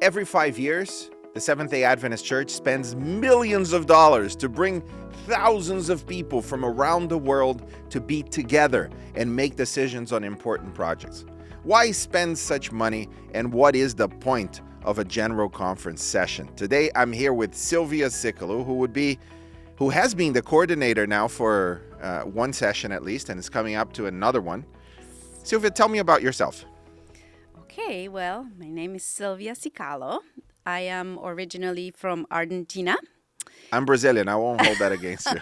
Every 5 years, the Seventh-day Adventist Church spends millions of dollars to bring thousands of people from around the world to be together and make decisions on important projects. Why spend such money, and what is the point of a general conference session? Today, I'm here with Silvia Sicalo, who has been the coordinator now for one session at least, and is coming up to another one. Silvia, tell me about yourself. Okay, well, my name is Silvia Sicalo. I am originally from Argentina. I'm Brazilian. I won't hold that against you.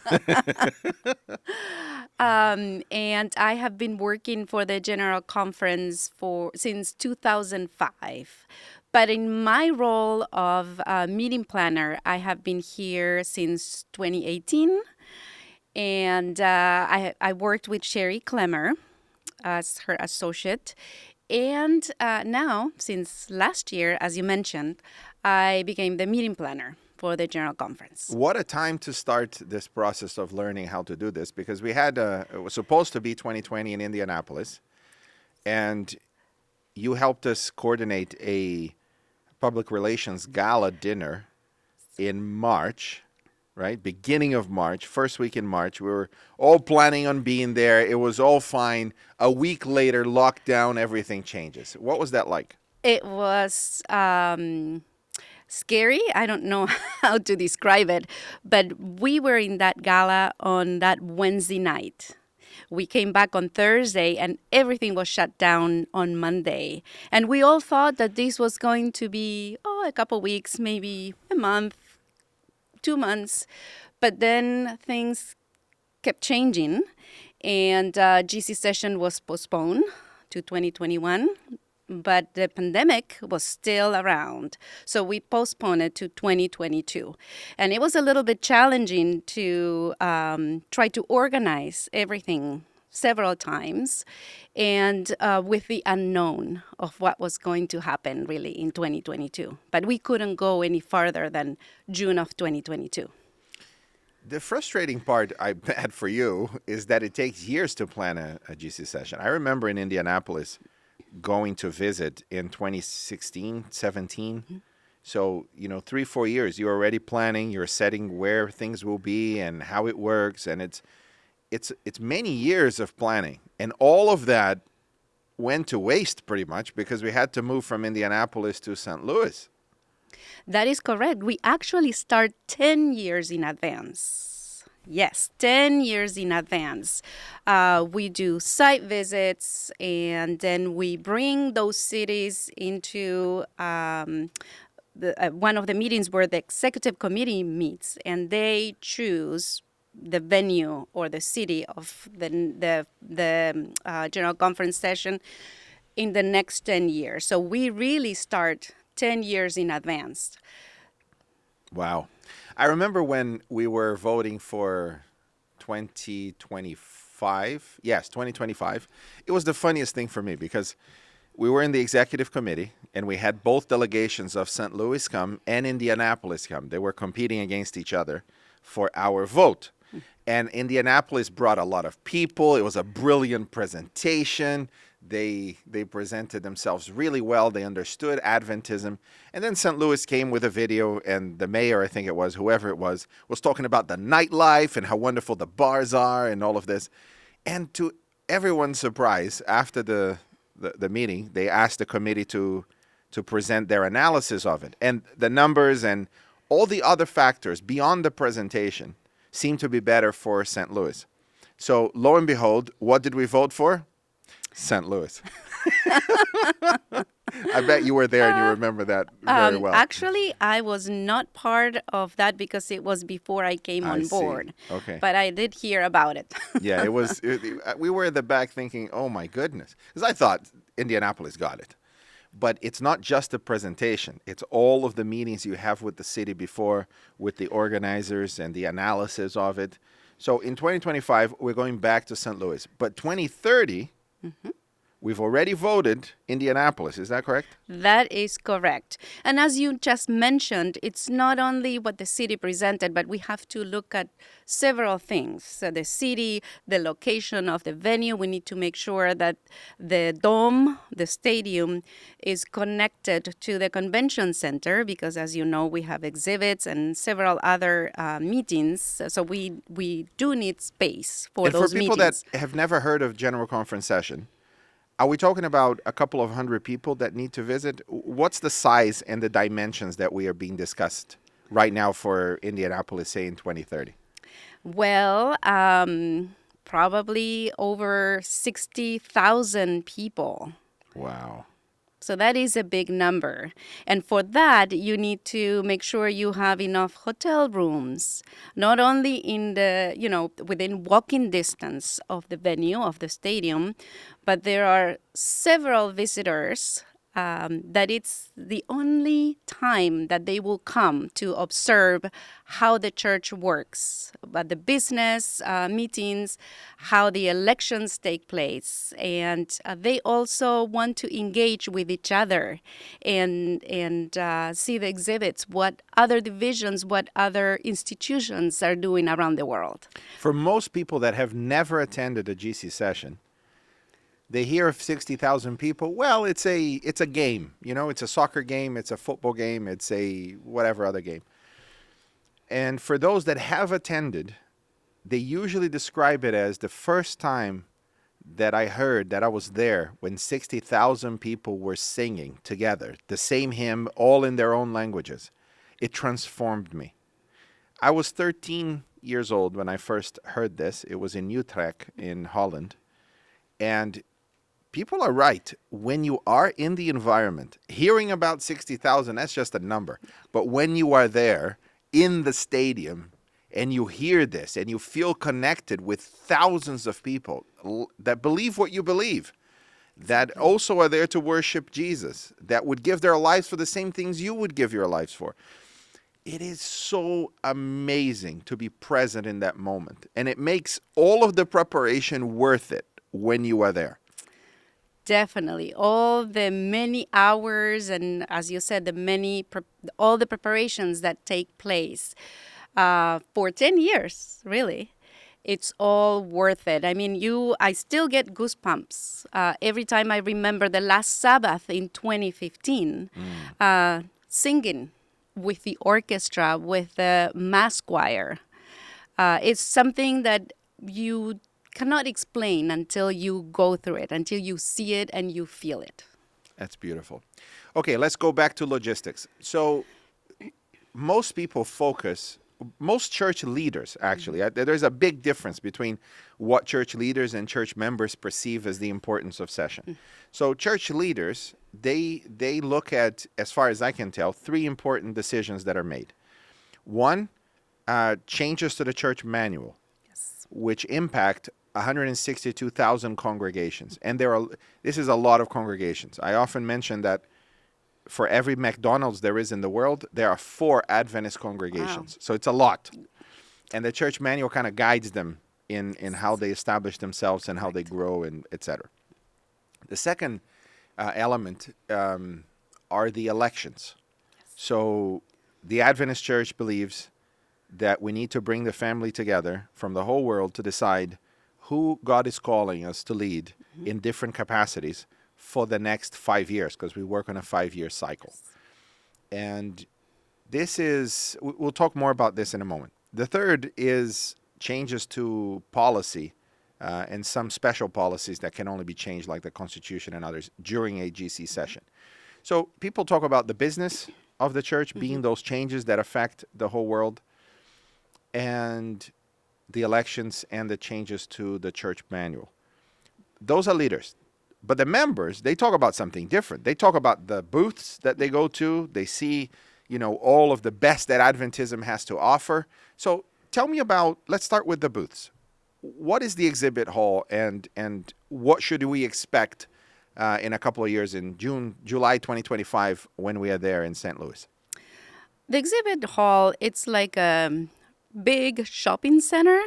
And I have been working for the General Conference since 2005. But in my role of meeting planner, I have been here since 2018. And I worked with Sherry Clemmer as her associate. And now, since last year, as you mentioned, I became the meeting planner for the General Conference. What a time to start this process of learning how to do this, because we had, it was supposed to be 2020 in Indianapolis, and you helped us coordinate a public relations gala dinner in March, right? Beginning of March, first week in March. We were all planning on being there. It was all fine. A week later, lockdown, everything changes. What was that like? It was scary. I don't know how to describe it, but we were in that gala on that Wednesday night. We came back on Thursday and everything was shut down on Monday. And we all thought that this was going to be, a couple weeks, maybe a month, 2 months. But then things kept changing and GC session was postponed to 2021. But the pandemic was still around. So we postponed it to 2022. And it was a little bit challenging to try to organize everything several times and with the unknown of what was going to happen really in 2022. But we couldn't go any farther than June of 2022. The frustrating part I had for you is that it takes years to plan a GC session. I remember in Indianapolis going to visit in 2016, 17. Mm-hmm. So, 3-4 years, you're already planning, you're setting where things will be and how it works. And it's many years of planning. And all of that went to waste pretty much because we had to move from Indianapolis to St. Louis. That is correct. We actually start 10 years in advance. Yes, 10 years in advance. We do site visits, and then we bring those cities into one of the meetings where the executive committee meets, and they choose the venue or the city of the General Conference session in the next 10 years. So we really start 10 years in advance. Wow. I remember when we were voting for 2025. Yes, 2025. It was the funniest thing for me because we were in the executive committee and we had both delegations of St. Louis come and Indianapolis come. They were competing against each other for our vote. And Indianapolis brought a lot of people. It was a brilliant presentation. They presented themselves really well. They understood Adventism. And then St. Louis came with a video, and the mayor, I think it was, whoever it was talking about the nightlife and how wonderful the bars are and all of this. And to everyone's surprise, after the meeting, they asked the committee to present their analysis of it. And the numbers and all the other factors beyond the presentation seemed to be better for St. Louis. So lo and behold, what did we vote for? St. Louis. I bet you were there and you remember that very well. Actually, I was not part of that because it was before I came on board. Okay. But I did hear about it. Yeah, we were in the back thinking, oh my goodness. Because I thought Indianapolis got it. But it's not just the presentation. It's all of the meetings you have with the city before, with the organizers and the analysis of it. So in 2025, we're going back to St. Louis. But 2030, We've already voted Indianapolis. Is that correct? That is correct. And as you just mentioned, it's not only what the city presented, but we have to look at several things. So the city, the location of the venue, we need to make sure that the dome, the stadium, is connected to the convention center because, as you know, we have exhibits and several other meetings. So we do need space for And those for people meetings. that have never heard of General Conference session, are we talking about a couple of hundred people that need to visit? What's the size and the dimensions that we are being discussed right now for Indianapolis, say in 2030? Well, probably over 60,000 people. Wow. So that is a big number. And for that, you need to make sure you have enough hotel rooms, not only in the, within walking distance of the venue, of the stadium, but there are several visitors that it's the only time that they will come to observe how the church works, but the business meetings, how the elections take place, and they also want to engage with each other and see the exhibits, what other divisions, what other institutions are doing around the world. For most people that have never attended a GC session, they hear of 60,000 people. Well, it's a game, it's a soccer game, it's a football game, it's a whatever other game. And for those that have attended, they usually describe it as the first time that I heard that I was there when 60,000 people were singing together, the same hymn, all in their own languages. It transformed me. I was 13 years old when I first heard this. It was in Utrecht in Holland. And people are right. When you are in the environment, hearing about 60,000, that's just a number. But when you are there in the stadium and you hear this and you feel connected with thousands of people that believe what you believe, that also are there to worship Jesus, that would give their lives for the same things you would give your lives for. It is so amazing to be present in that moment. And it makes all of the preparation worth it when you are there. Definitely. All the many hours and, as you said, all the preparations that take place for 10 years, really. It's all worth it. I mean, I still get goosebumps every time I remember the last Sabbath in 2015, singing with the orchestra, with the mass choir. It's something that you cannot explain until you go through it, until you see it and you feel it. That's beautiful. Okay, let's go back to logistics. So most church leaders, actually, there's a big difference between what church leaders and church members perceive as the importance of session. So church leaders, they look at, as far as I can tell, three important decisions that are made. One, changes to the church manual, which impact 162,000 congregations. And this is a lot of congregations. I often mention that for every McDonald's there is in the world, there are 4 Adventist congregations. Wow. So it's a lot. And the church manual kind of guides them in how they establish themselves and how they grow, and et cetera. The second element are the elections. So the Adventist Church believes that we need to bring the family together from the whole world to decide who God is calling us to lead in different capacities for the next 5 years, because we work on a 5-year cycle. And we'll talk more about this in a moment. The third is changes to policy and some special policies that can only be changed, like the Constitution and others, during a GC session. So people talk about the business of the church being those changes that affect the whole world, and the elections and the changes to the church manual. Those are leaders. But the members, they talk about something different. They talk about the booths that they go to. They see, all of the best that Adventism has to offer. So tell me let's start with the booths. What is the exhibit hall, and what should we expect in a couple of years, in July 2025, when we are there in St. Louis? The exhibit hall, it's like a big shopping center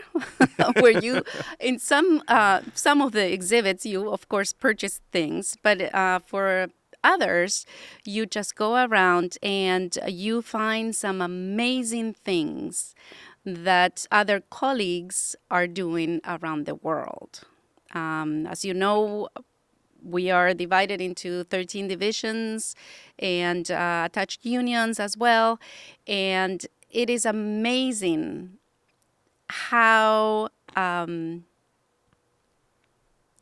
where you, in some of the exhibits, you of course purchase things, but for others, you just go around and you find some amazing things that other colleagues are doing around the world. As you know, we are divided into 13 divisions and attached unions as well. And it is amazing how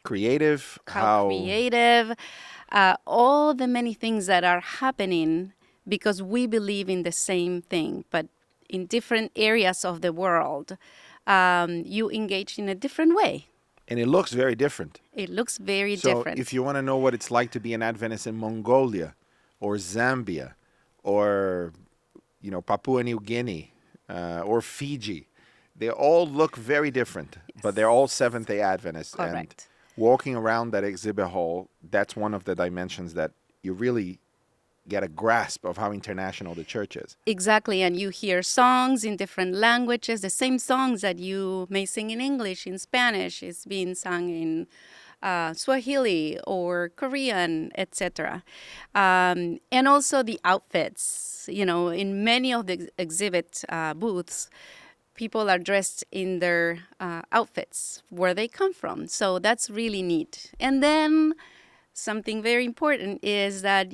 Creative, creative, all the many things that are happening because we believe in the same thing, but in different areas of the world, you engage in a different way. and it looks very different. It looks very So different. if you want to know what it's like to be an Adventist in Mongolia or Zambia or, Papua New Guinea or Fiji, they all look very different, but they're all Seventh-day Adventists. Correct. And walking around that exhibit hall, that's one of the dimensions that you really get a grasp of how international the church is. Exactly, and you hear songs in different languages. The same songs that you may sing in English, in Spanish, is being sung in Swahili or Korean, etc. And also the outfits. In many of the exhibit booths, people are dressed in their outfits, where they come from. So that's really neat. And then something very important is that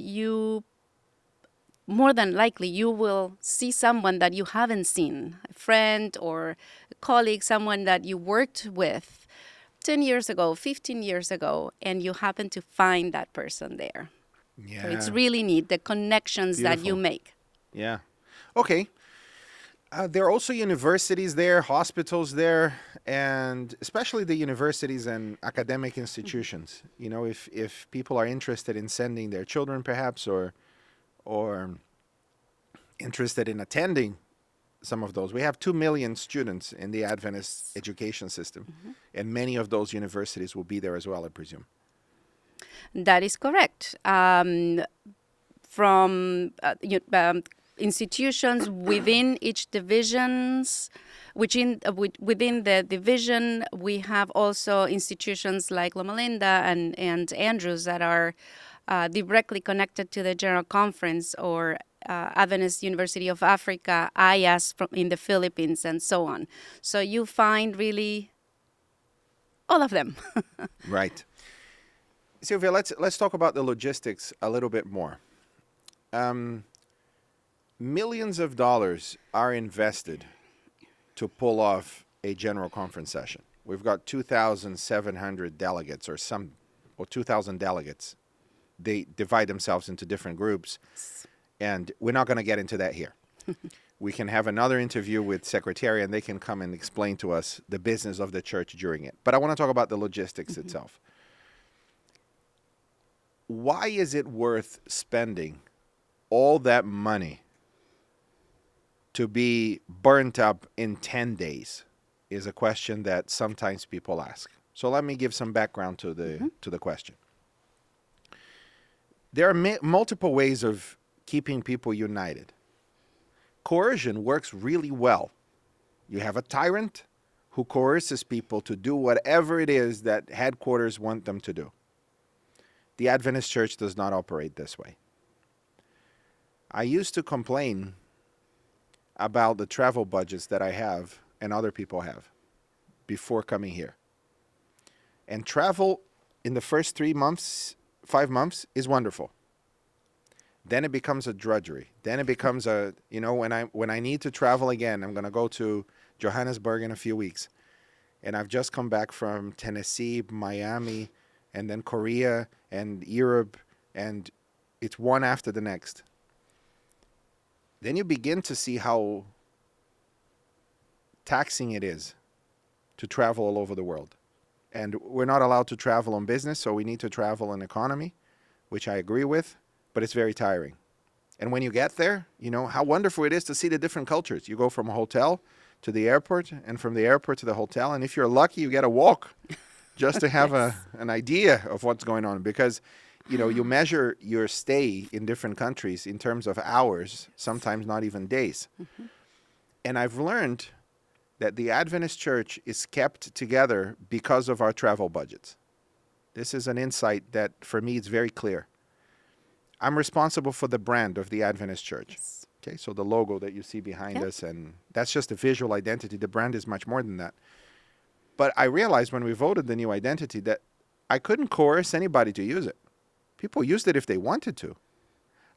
more than likely, you will see someone that you haven't seen, a friend or a colleague, someone that you worked with 10 years ago, 15 years ago, and you happen to find that person there. Yeah. So it's really neat, the connections that you Beautiful. make. Yeah. Okay. There are also universities there, hospitals there, and especially the universities and academic institutions. If people are interested in sending their children, perhaps, or interested in attending some of those. We have 2 million students in the Adventist education system, and many of those universities will be there as well, I presume. That is correct. From institutions within each divisions, within the division, we have also institutions like Loma Linda and Andrews that are directly connected to the General Conference, or Adventist University of Africa, IAS in the Philippines, and so on. So you find really all of them. Right. Silvia, let's talk about the logistics a little bit more. Millions of dollars are invested to pull off a General Conference session. We've got 2,700 delegates or 2,000 delegates. They divide themselves into different groups, and we're not going to get into that here. We can have another interview with Secretary, and they can come and explain to us the business of the church during it. But I want to talk about the logistics itself. Why is it worth spending all that money to be burnt up in 10 days is a question that sometimes people ask. So let me give some background to the question. There are multiple ways of keeping people united. Coercion works really well. You have a tyrant who coerces people to do whatever it is that headquarters want them to do. The Adventist Church does not operate this way. I used to complain about the travel budgets that I have and other people have before coming here. And travel in the first 5 months is wonderful. Then it becomes a drudgery. Then it becomes when I need to travel again, I'm going to go to Johannesburg in a few weeks. And I've just come back from Tennessee, Miami, and then Korea and Europe, and it's one after the next. Then you begin to see how taxing it is to travel all over the world. And we're not allowed to travel on business, so we need to travel on economy, which I agree with, but it's very tiring. And when you get there, how wonderful it is to see the different cultures. You go from a hotel to the airport, and from the airport to the hotel, and if you're lucky, you get a walk just to have an idea of what's going on. Because, you measure your stay in different countries in terms of hours, sometimes not even days. Mm-hmm. And I've learned that the Adventist Church is kept together because of our travel budgets. This is an insight that, for me, is very clear. I'm responsible for the brand of the Adventist Church. Yes. Okay, so the logo that you see behind Yep. us, and that's just a visual identity. The brand is much more than that. But I realized when we voted the new identity that I couldn't coerce anybody to use it. People used it if they wanted to.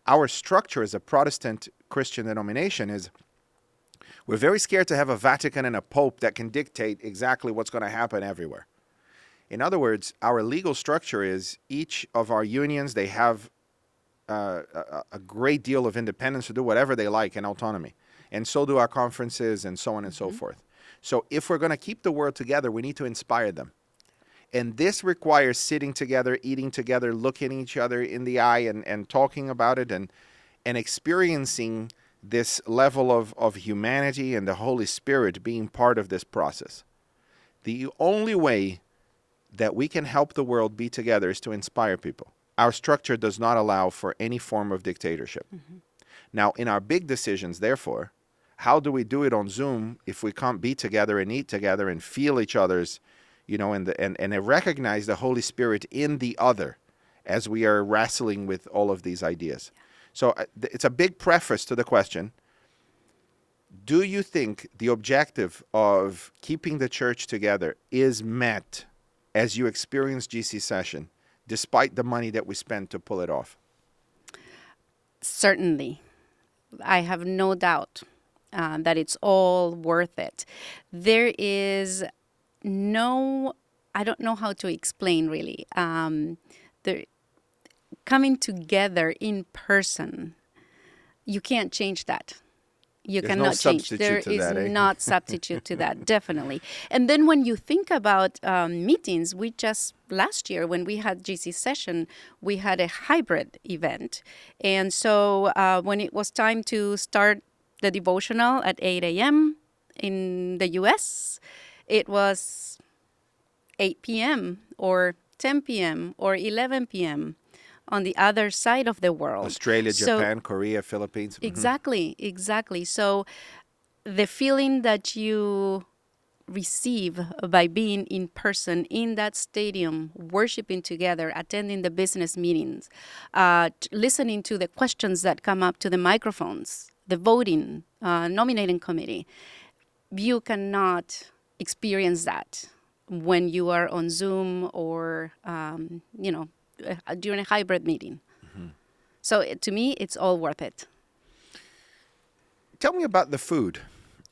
Our structure as a Protestant Christian denomination is we're very scared to have a Vatican and a Pope that can dictate exactly what's going to happen everywhere. In other words, our legal structure is each of our unions, they have a great deal of independence to do whatever they like and autonomy. And so do our conferences and so on and so forth. So if we're going to keep the world together, we need to inspire them. And this requires sitting together, eating together, looking each other in the eye and talking about it and experiencing this level of humanity and the Holy Spirit being part of this process. The only way that we can help the world be together is to inspire people. Our structure does not allow for any form of dictatorship. Now, in our big decisions, therefore, how do we do it on Zoom if we can't be together and eat together and feel each other's, and recognize the Holy Spirit in the other as we are wrestling with all of these ideas? So it's a big preface to the question. Do you think the objective of keeping the church together is met as you experience GC Session, despite the money that we spend to pull it off? Certainly. I have no doubt that it's all worth it. There is I don't know how to explain really. The coming together in person, you can't change that. You There's no cannot change. substitute There to is that, eh? not substitute to that, definitely. And then when you think about meetings, last year when we had GC Session, we had a hybrid event. And so when it was time to start the devotional at 8 a.m. in the U.S., it was 8 p.m. or 10 p.m. or 11 p.m. on the other side of the world. Australia, Japan, Korea, Philippines. Exactly. So the feeling that you receive by being in person in that stadium, worshiping together, attending the business meetings, listening to the questions that come up to the microphones, the voting, nominating committee, you cannot experience that when you are on Zoom or, during a hybrid meeting. So to me, it's all worth it. Tell me about the food.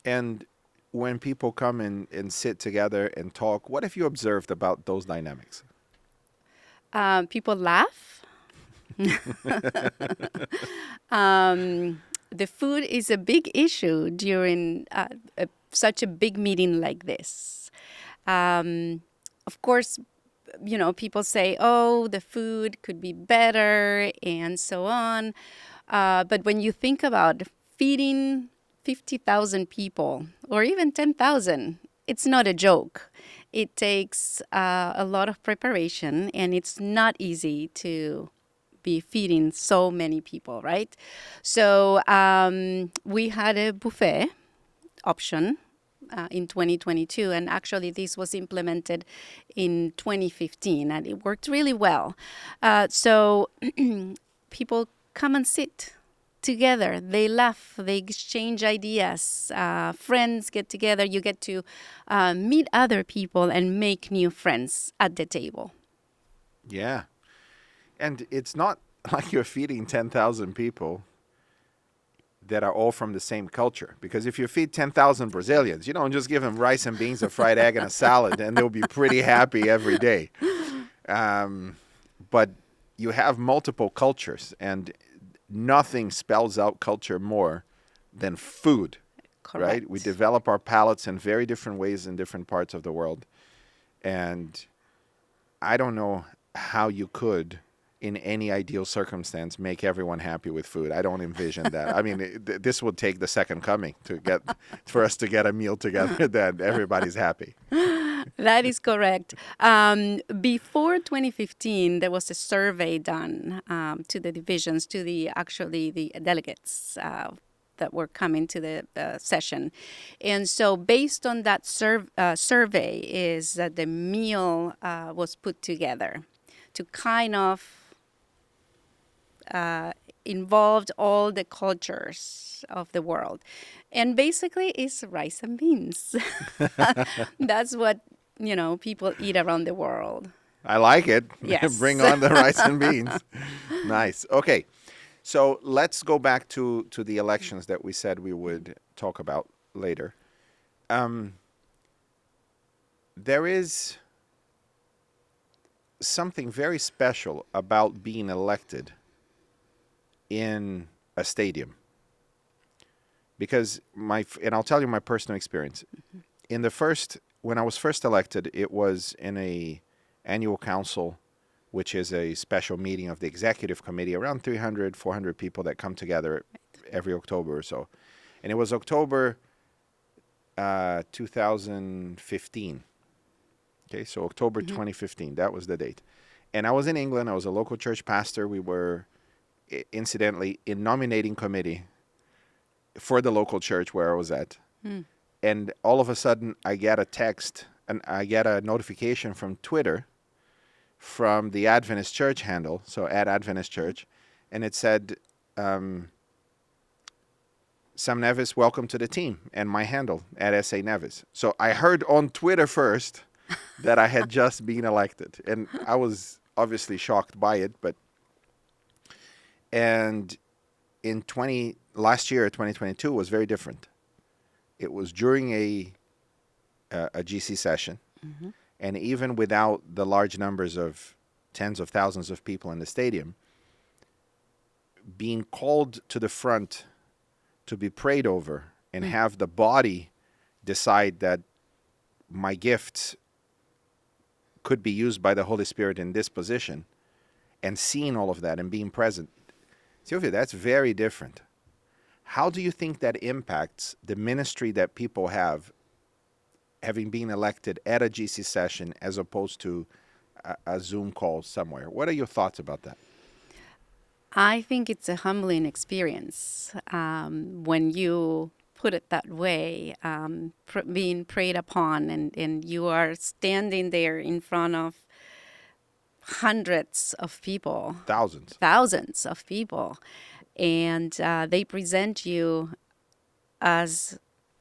And when people come and sit together and talk, what have you observed about those dynamics? People laugh. The food is a big issue during such a big meeting like this. Of course, people say, oh, the food could be better and so on. But when you think about feeding 50,000 people or even 10,000, it's not a joke. It takes a lot of preparation, and it's not easy to be feeding so many people, right? So we had a buffet option in 2022, and actually this was implemented in 2015, and it worked really well. So people come and sit together. They laugh, they exchange ideas, friends get together. You get to meet other people and make new friends at the table. Yeah. And it's not like you're feeding 10,000 people that are all from the same culture. Because if you feed 10,000 Brazilians, you don't just give them rice and beans, a fried egg, and a salad, and they'll be pretty happy every day. But you have multiple cultures, and nothing spells out culture more than food. Correct. Right? We develop our palates in very different ways in different parts of the world. And I don't know how you could, in any ideal circumstance, make everyone happy with food. I don't envision that. I mean, this would take the second coming for us to get a meal together that everybody's happy. That is correct. Before 2015, there was a survey done to the divisions, to the delegates that were coming to the session. And so based on that survey is that the meal was put together to kind of involved all the cultures of the world. And basically it's rice and beans. That's what, people eat around the world. I like it. Yes. Bring on the rice and beans. Nice. Okay. So let's go back to the elections that we said we would talk about later. There is something very special about being elected in a stadium. Because and I'll tell you my personal experience. Mm-hmm. When I was first elected, it was in a annual council, which is a special meeting of the executive committee, around 300, 400 people that come together every October or so. And it was October 2015. Okay, so October 2015, that was the date. And I was in England. I was a local church pastor. We were, incidentally, in nominating committee for the local church where I was at. And all of a sudden, I get a text, and I get a notification from Twitter from the Adventist Church handle, so at Adventist Church, and it said, Sam Neves, welcome to the team, and my handle, at SA Neves. So I heard on Twitter first that I had just been elected, and I was obviously shocked by it, and last year, 2022, was very different. It was during a GC session, and even without the large numbers of tens of thousands of people in the stadium, being called to the front to be prayed over and have the body decide that my gifts could be used by the Holy Spirit in this position, and seeing all of that and being present. Silvia, that's very different. How do you think that impacts the ministry that people have, having been elected at a GC session as opposed to a Zoom call somewhere? What are your thoughts about that? I think it's a humbling experience when you put it that way, being prayed upon, and you are standing there in front of hundreds of people. Thousands of people. And they present you as,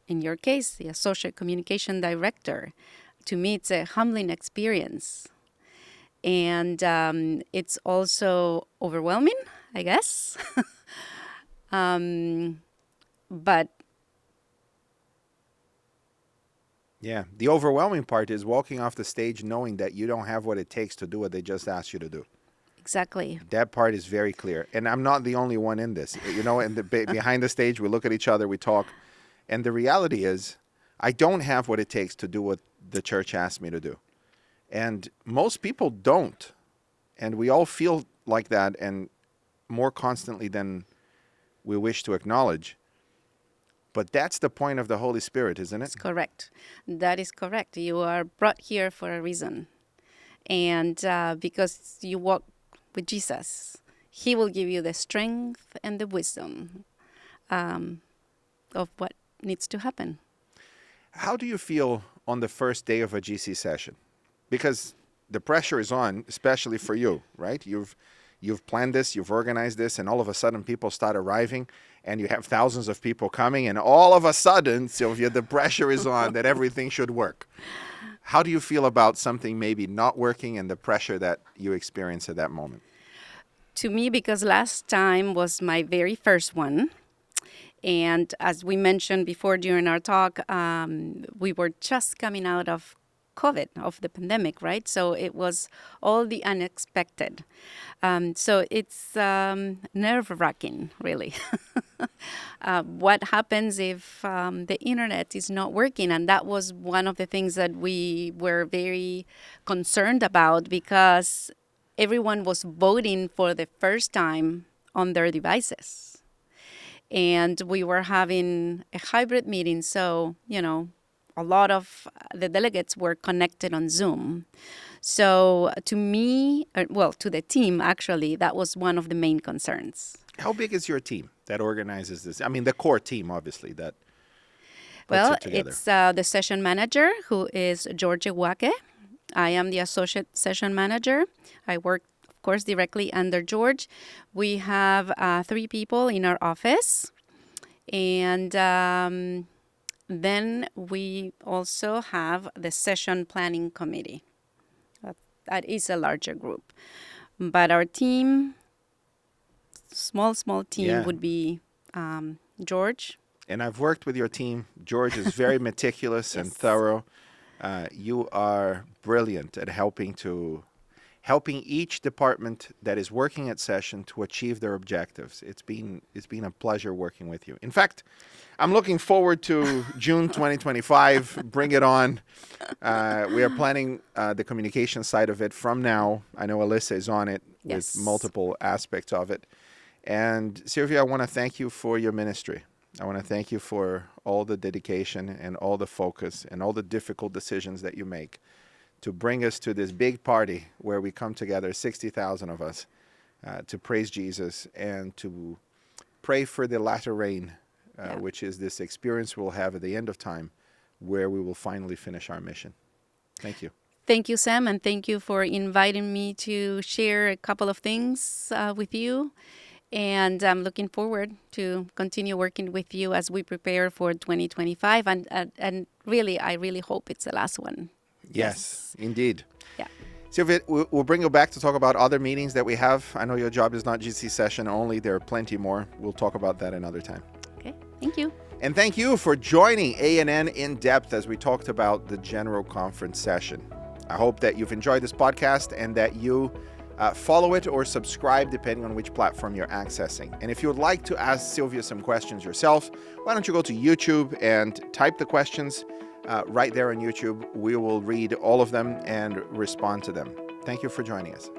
in your case, the associate communication director. To me, it's a humbling experience. And it's also overwhelming, I guess. But yeah, the overwhelming part is walking off the stage knowing that you don't have what it takes to do what they just asked you to do. Exactly. That part is very clear. And I'm not the only one in this. And behind the stage, we look at each other, we talk. And the reality is, I don't have what it takes to do what the church asked me to do. And most people don't. And we all feel like that, and more constantly than we wish to acknowledge. But that's the point of the Holy Spirit, isn't it? That's correct. That is correct. You are brought here for a reason. And because you walk with Jesus, He will give you the strength and the wisdom of what needs to happen. How do you feel on the first day of a GC session? Because the pressure is on, especially for you, right? You've planned this, you've organized this, and all of a sudden people start arriving, and you have thousands of people coming, and all of a sudden, Silvia, the pressure is on that everything should work. How do you feel about something maybe not working and the pressure that you experience at that moment? To me, because last time was my very first one, and as we mentioned before during our talk, we were just coming out of COVID, of the pandemic, right? So it was all the unexpected. So it's nerve-wracking, really. What happens if the internet is not working? And that was one of the things that we were very concerned about, because everyone was voting for the first time on their devices. And we were having a hybrid meeting, so, a lot of the delegates were connected on Zoom. So to me, to the team, actually, that was one of the main concerns. How big is your team? that organizes this? I mean, the core team, obviously, that puts Well, it together. it's the session manager, who is George Iwake. I am the associate session manager. I work, of course, directly under George. We have 3 people in our office. And then we also have the session planning committee. That is a larger group. But our team, small team, Yeah. would be George. And I've worked with your team. George is very meticulous and Yes. thorough. You are brilliant at helping each department that is working at session to achieve their objectives. It's been a pleasure working with you. In fact, I'm looking forward to June 2025. Bring it on. We are planning the communication side of it from now. I know Alyssa is on it Yes. with multiple aspects of it. And Silvia, I want to thank you for your ministry. I want to thank you for all the dedication and all the focus and all the difficult decisions that you make to bring us to this big party where we come together, 60,000 of us, to praise Jesus and to pray for the latter rain, which is this experience we'll have at the end of time where we will finally finish our mission. Thank you. Thank you, Sam, and thank you for inviting me to share a couple of things with you. And I'm looking forward to continue working with you as we prepare for 2025. And really, I really hope it's the last one. Yes, indeed. Yeah. Silvia, we'll bring you back to talk about other meetings that we have. I know your job is not GC session only. There are plenty more. We'll talk about that another time. Okay. Thank you. And thank you for joining ANN In Depth as we talked about the General Conference session. I hope that you've enjoyed this podcast and that you follow it or subscribe depending on which platform you're accessing. And if you would like to ask Silvia some questions yourself, why don't you go to YouTube and type the questions right there on YouTube. We will read all of them and respond to them. Thank you for joining us.